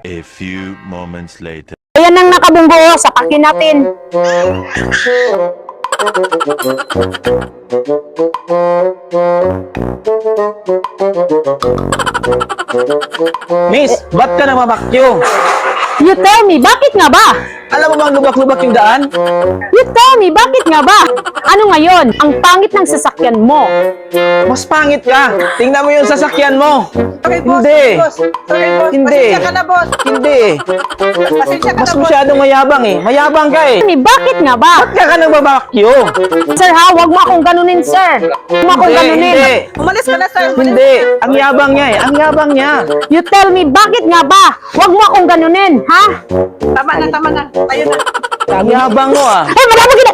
A few moments later. Ayan ang nakabunggo, sapakin natin. Miss, ba't ka namamakyo? You tell me, bakit nga ba? Alam mo bang lubak-lubak yung daan? You tell me, bakit nga ba? Ano ngayon? Ang pangit ng sasakyan mo. Mas pangit ka. Tingnan mo yung sasakyan mo. Okay, boss. Hindi. Boss. Sorry, boss. Hindi. Pasensya ka na, boss. Hindi. Pasensya ka Mas na, boss. masyadong mayabang eh. Mayabang ka eh. Bakit nga ba? Ba't ka nagmamakyo? Sir ha, wag mo akong ganunin, sir. Wag mo akong ganunin. Hindi. Umalis ka na, sir. Umalis. Hindi. Ang yabang niya eh. Ang yabang niya. You tell me, bakit nga ba? Wag mo akong ganunin, ha? Tama na, tama na. Tayo na. Ang yabang mo ah. Ay, wala mo gina!